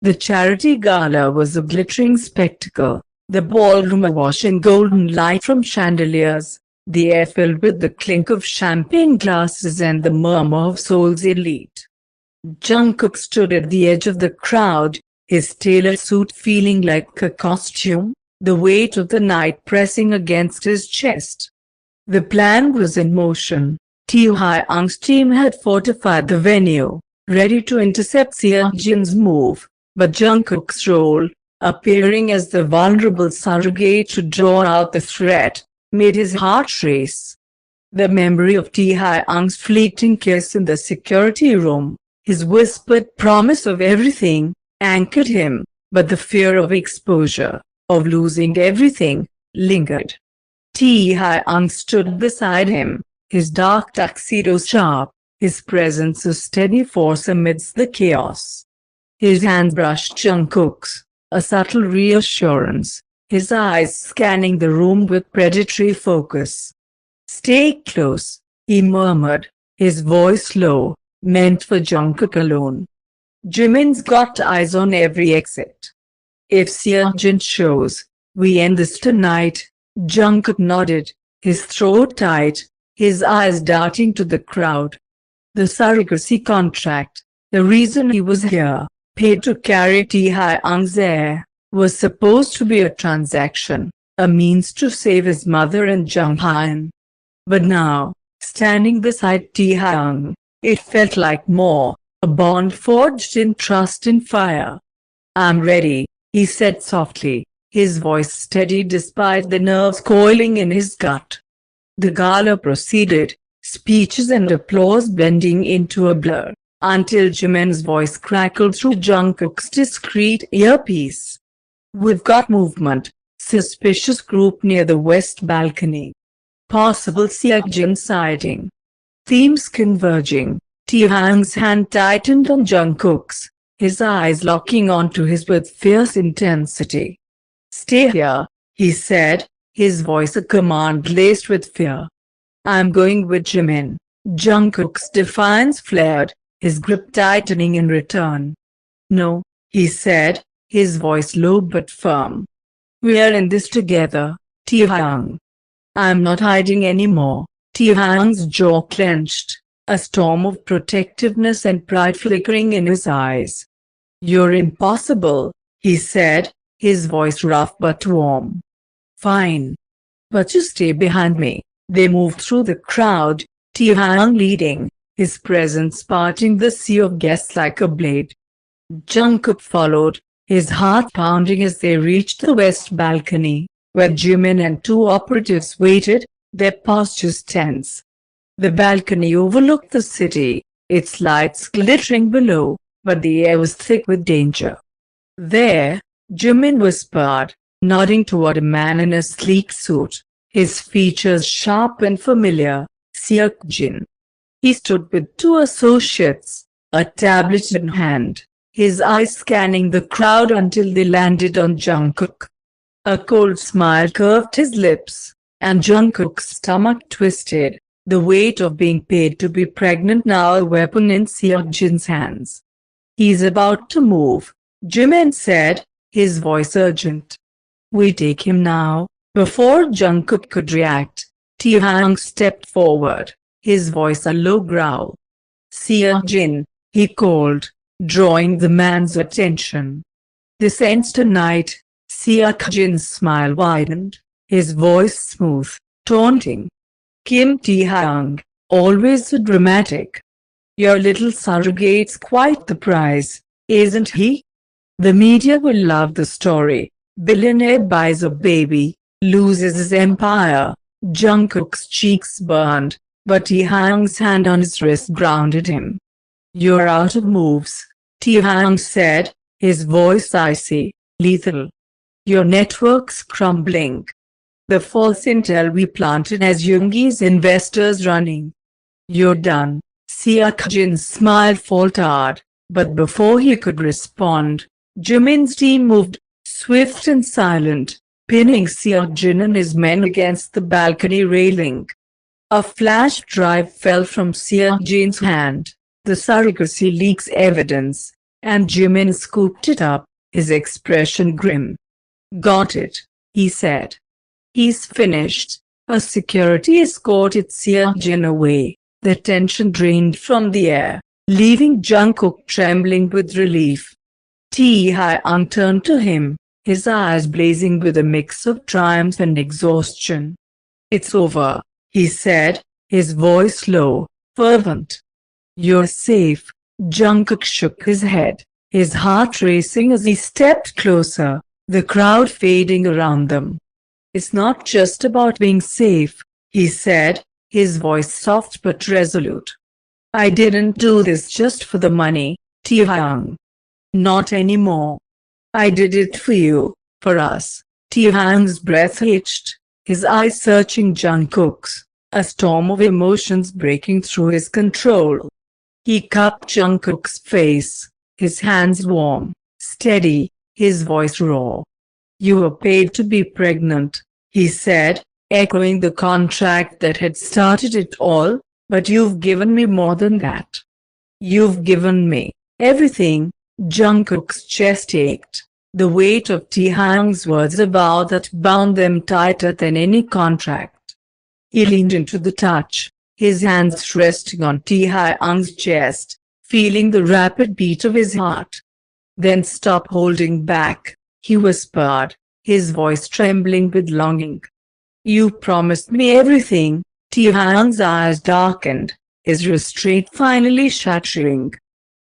The charity gala was a glittering spectacle, the ballroom awash in golden light from chandeliers, the air filled with the clink of champagne glasses and the murmur of Seoul's elite. Jungkook stood at the edge of the crowd, his tailored suit feeling like a costume, the weight of the night pressing against his chest. The plan was in motion. Taehyung's team had fortified the venue, ready to intercept Seokjin's move, but Jungkook's role, appearing as the vulnerable surrogate to draw out the threat, made his heart race. The memory of Taehyung's fleeting kiss in the security room, his whispered promise of everything, anchored him, but the fear of exposure, of losing everything, lingered. Taehyung stood beside him, his dark tuxedo sharp, his presence a steady force amidst the chaos. His hand brushed Jungkook's, a subtle reassurance, his eyes scanning the room with predatory focus. "Stay close," he murmured, his voice low, meant for Jungkook alone. "Jimin's got eyes on every exit. If Seokjin shows, we end this tonight." Jungkook nodded, his throat tight, his eyes darting to the crowd. The surrogacy contract, the reason he was here, paid to carry Taehyung's heir, was supposed to be a transaction, a means to save his mother and Junghyun. But now, standing beside Taehyung, it felt like more, a bond forged in trust and fire. "I'm ready," he said softly, his voice steady despite the nerves coiling in his gut. The gala proceeded, speeches and applause blending into a blur, until Jimin's voice crackled through Jungkook's discreet earpiece. "We've got movement. Suspicious group near the west balcony. Possible Seokjin sighting." Themes converging, Taehyung's hand tightened on Jungkook's, his eyes locking onto his with fierce intensity. "Stay here," he said, his voice a command laced with fear. "I'm going with Jimin." Jungkook's defiance flared, his grip tightening in return. "No," he said, his voice low but firm. "We're in this together, Taehyung." "I'm not hiding anymore." Taehyung's jaw clenched, a storm of protectiveness and pride flickering in his eyes. "You're impossible," he said, his voice rough but warm. "Fine. But you stay behind me." They moved through the crowd, Taehyung leading, his presence parting the sea of guests like a blade. Jungkook followed, his heart pounding as they reached the west balcony, where Jimin and two operatives waited, their postures tense. The balcony overlooked the city, its lights glittering below, but the air was thick with danger. "There," Jimin whispered, nodding toward a man in a sleek suit, his features sharp and familiar, Seokjin. He stood with two associates, a tablet in hand, his eyes scanning the crowd until they landed on Jungkook. A cold smile curved his lips, and Jungkook's stomach twisted, the weight of being paid to be pregnant now a weapon in Seokjin's hands. "He's about to move," Jimin said, his voice urgent. "We take him now." Before Jungkook could react, Taehyung stepped forward, his voice a low growl. "Seokjin," he called, drawing the man's attention. "This ends tonight." Seokjin's smile widened, his voice smooth, taunting. "Kim Taehyung, always so dramatic. Your little surrogate's quite the prize, isn't he? The media will love the story. Billionaire buys a baby, loses his empire." Jungkook's cheeks burned, but Taehyung's hand on his wrist grounded him. "You're out of moves," Taehyung said, his voice icy, lethal. "Your network's crumbling. The false intel we planted has Yoongi's investors running. You're done." Seokjin's smile faltered, but before he could respond, Jimin's team moved, swift and silent, pinning Seokjin and his men against the balcony railing. A flash drive fell from Seokjin's hand, the surrogacy leak's evidence, and Jimin scooped it up, his expression grim. Got it, he said. He's finished. A security escorted Seokjin away. The tension drained from the air, leaving Jungkook trembling with relief. Taehyung turned to him, his eyes blazing with a mix of triumph and exhaustion. It's over, he said, his voice low, fervent. You're safe. Jungkook shook his head, his heart racing as he stepped closer, the crowd fading around them. It's not just about being safe, he said, his voice soft but resolute. I didn't do this just for the money, Taehyung. Not anymore. I did it for you, for us. Taehyung's breath hitched, his eyes searching Jungkook's, a storm of emotions breaking through his control. He cupped Jungkook's face, his hands warm, steady, his voice raw. You were paid to be pregnant, he said, echoing the contract that had started it all, but you've given me more than that. You've given me everything. Jungkook's chest ached, the weight of Taehyung's words, a vow that bound them tighter than any contract. He leaned into the touch, his hands resting on Taehyung's chest, feeling the rapid beat of his heart. Then stop holding back, he whispered, his voice trembling with longing. You promised me everything. Taehyung's eyes darkened, his restraint finally shattering.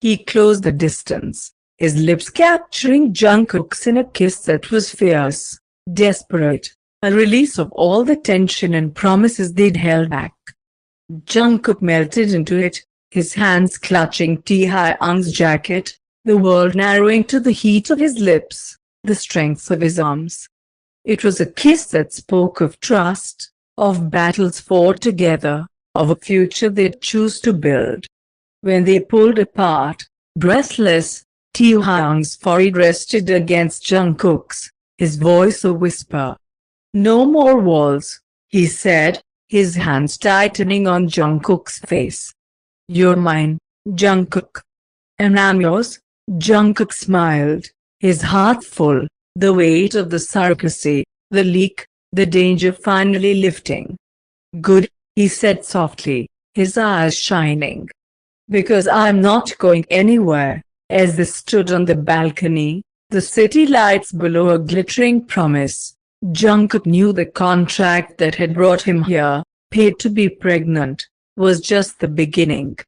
He closed the distance, his lips capturing Jungkook's in a kiss that was fierce, desperate, a release of all the tension and promises they'd held back. Jungkook melted into it, his hands clutching Taehyung's jacket, the world narrowing to the heat of his lips, the strength of his arms. It was a kiss that spoke of trust, of battles fought together, of a future they'd choose to build. When they pulled apart, breathless, Taehyung's forehead rested against Jungkook's, his voice a whisper. No more walls, he said, his hands tightening on Jungkook's face. You're mine, Jungkook. And I'm yours. Jungkook smiled, his heart full, the weight of the surrogacy, the leak, the danger finally lifting. Good, he said softly, his eyes shining. Because I'm not going anywhere. As they stood on the balcony, the city lights below a glittering promise, Jungkook knew the contract that had brought him here, paid to be pregnant, was just the beginning.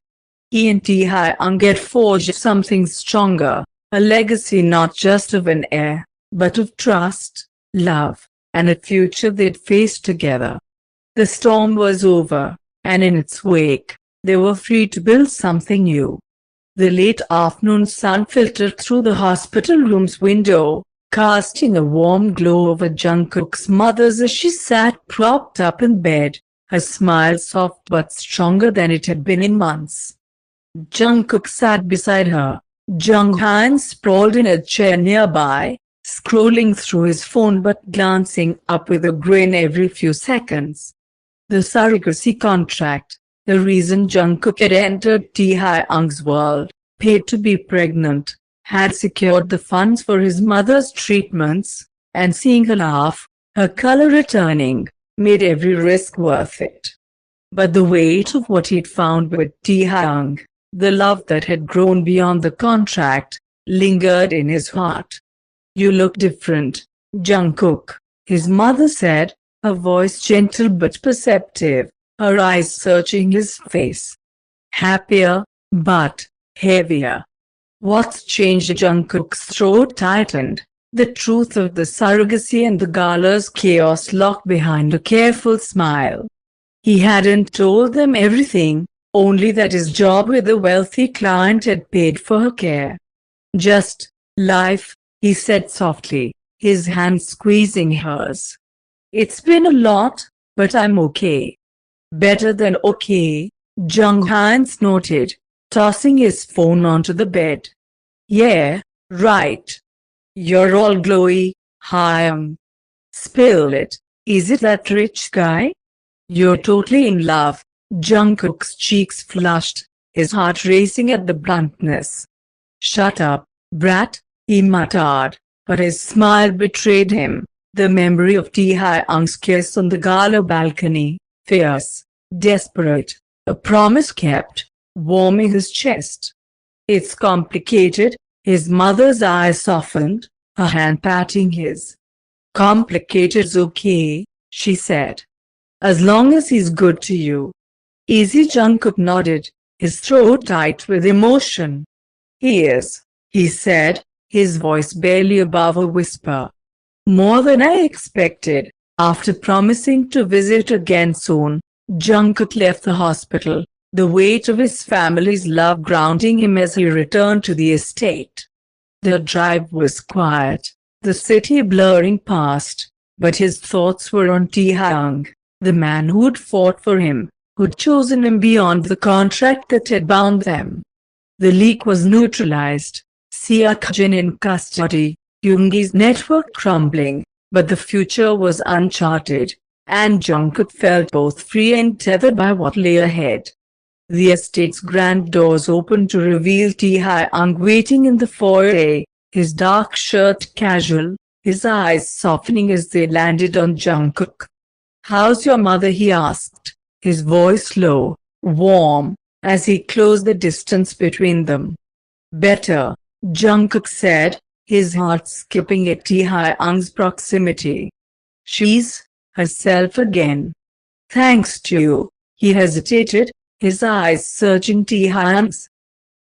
He and Taehyung had forged something stronger, a legacy not just of an heir, but of trust, love, and a future they'd face together. The storm was over, and in its wake, they were free to build something new. The late afternoon sun filtered through the hospital room's window, casting a warm glow over Jungkook's mother as she sat propped up in bed, her smile soft but stronger than it had been in months. Jungkook sat beside her, Junghyun sprawled in a chair nearby, scrolling through his phone but glancing up with a grin every few seconds. The surrogacy contract, the reason Jungkook had entered Taehyung's world, paid to be pregnant, had secured the funds for his mother's treatments, and seeing her laugh, her color returning, made every risk worth it. But the weight of what he'd found with Taehyung, the love that had grown beyond the contract, lingered in his heart. You look different, Jungkook, his mother said, her voice gentle but perceptive, her eyes searching his face. Happier, but heavier. What's changed? Jungkook's throat tightened, the truth of the surrogacy and the gala's chaos locked behind a careful smile. He hadn't told them everything, only that his job with a wealthy client had paid for her care. Just life, he said softly, his hand squeezing hers. It's been a lot, but I'm okay. Better than okay, Junghyun snorted, tossing his phone onto the bed. Yeah, right. You're all glowy, Hyung. Spill it. Is it that rich guy? You're totally in love. Jungkook's cheeks flushed, his heart racing at the bluntness. "Shut up, brat," he muttered, but his smile betrayed him. The memory of Taehyung's kiss on the gala balcony, fierce, desperate, a promise kept, warming his chest. "It's complicated," his mother's eyes softened, her hand patting his. "Complicated's okay," she said. "As long as he's good to you." Easy Jungkook nodded, his throat tight with emotion. "He is," he said, his voice barely above a whisper. "More than I expected." After promising to visit again soon, Jungkook left the hospital, the weight of his family's love grounding him as he returned to the estate. The drive was quiet, the city blurring past, but his thoughts were on Taehyung, the man who'd fought for him, who'd chosen him beyond the contract that had bound them. The leak was neutralized, Seokjin in custody, Yoongi's network crumbling, but the future was uncharted, and Jungkook felt both free and tethered by what lay ahead. The estate's grand doors opened to reveal Taehyung waiting in the foyer, his dark shirt casual, his eyes softening as they landed on Jungkook. "How's your mother?" he asked, his voice low, warm, as he closed the distance between them. "Better," Jungkook said, his heart skipping at Taehyung's proximity. "She's herself again. Thanks to you." He hesitated, his eyes searching Taehyung's.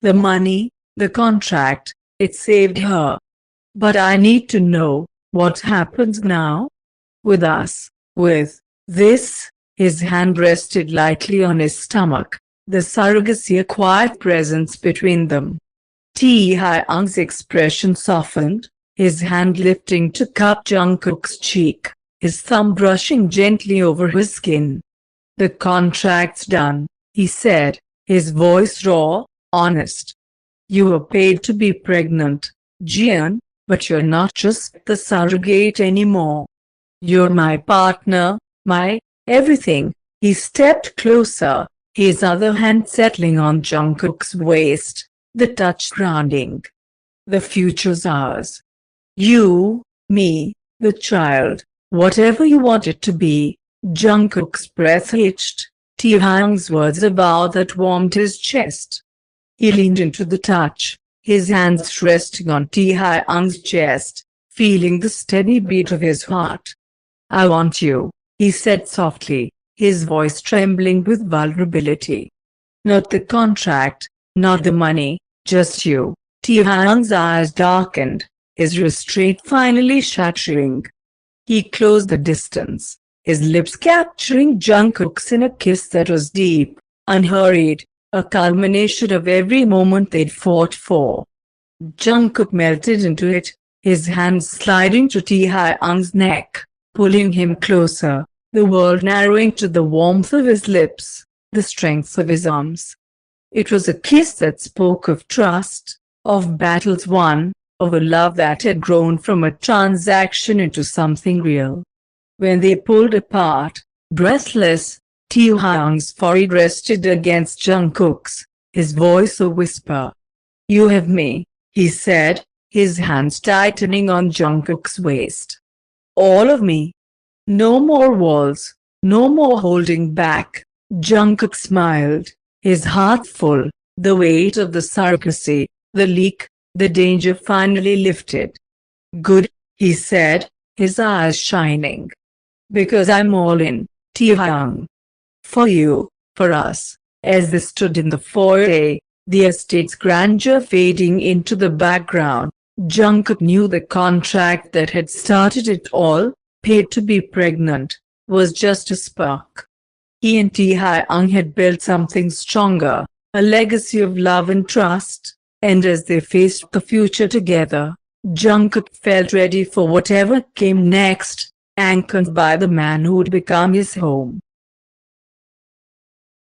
"The money, the contract, it saved her. But I need to know, what happens now? With us, with this." His hand rested lightly on his stomach, the surrogacy a quiet presence between them. Taehyung's expression softened, his hand lifting to cup Jungkook's cheek, his thumb brushing gently over his skin. "The contract's done," he said, his voice raw, honest. "You were paid to be pregnant, Jian, but you're not just the surrogate anymore. You're my partner, my everything." He stepped closer, his other hand settling on Jungkook's waist, the touch grounding. "The future's ours. You, me, the child, whatever you want it to be." Jungkook's breath hitched, Taehyung's words a vow that warmed his chest. He leaned into the touch, his hands resting on Taehyung's chest, feeling the steady beat of his heart. "I want you," he said softly, his voice trembling with vulnerability. "Not the contract, not the money, just you." Taehyung's eyes darkened, his restraint finally shattering. He closed the distance, his lips capturing Jungkook's in a kiss that was deep, unhurried, a culmination of every moment they'd fought for. Jungkook melted into it, his hands sliding to Taehyung's neck, pulling him closer, the world narrowing to the warmth of his lips, the strength of his arms. It was a kiss that spoke of trust, of battles won, of a love that had grown from a transaction into something real. When they pulled apart, breathless, Taehyung's forehead rested against Jungkook's, his voice a whisper. "You have me," he said, his hands tightening on Jungkook's waist. "All of me. No more walls, no more holding back." Jungkook smiled, his heart full, the weight of the surrogacy, the leak, the danger finally lifted. "Good," he said, his eyes shining. "Because I'm all in, Taehyung. For you, for us." As they stood in the foyer, the estate's grandeur fading into the background, Jungkook knew the contract that had started it all, paid to be pregnant, was just a spark. He and Taehyung had built something stronger, a legacy of love and trust, and as they faced the future together, Jungkook felt ready for whatever came next, anchored by the man who'd become his home.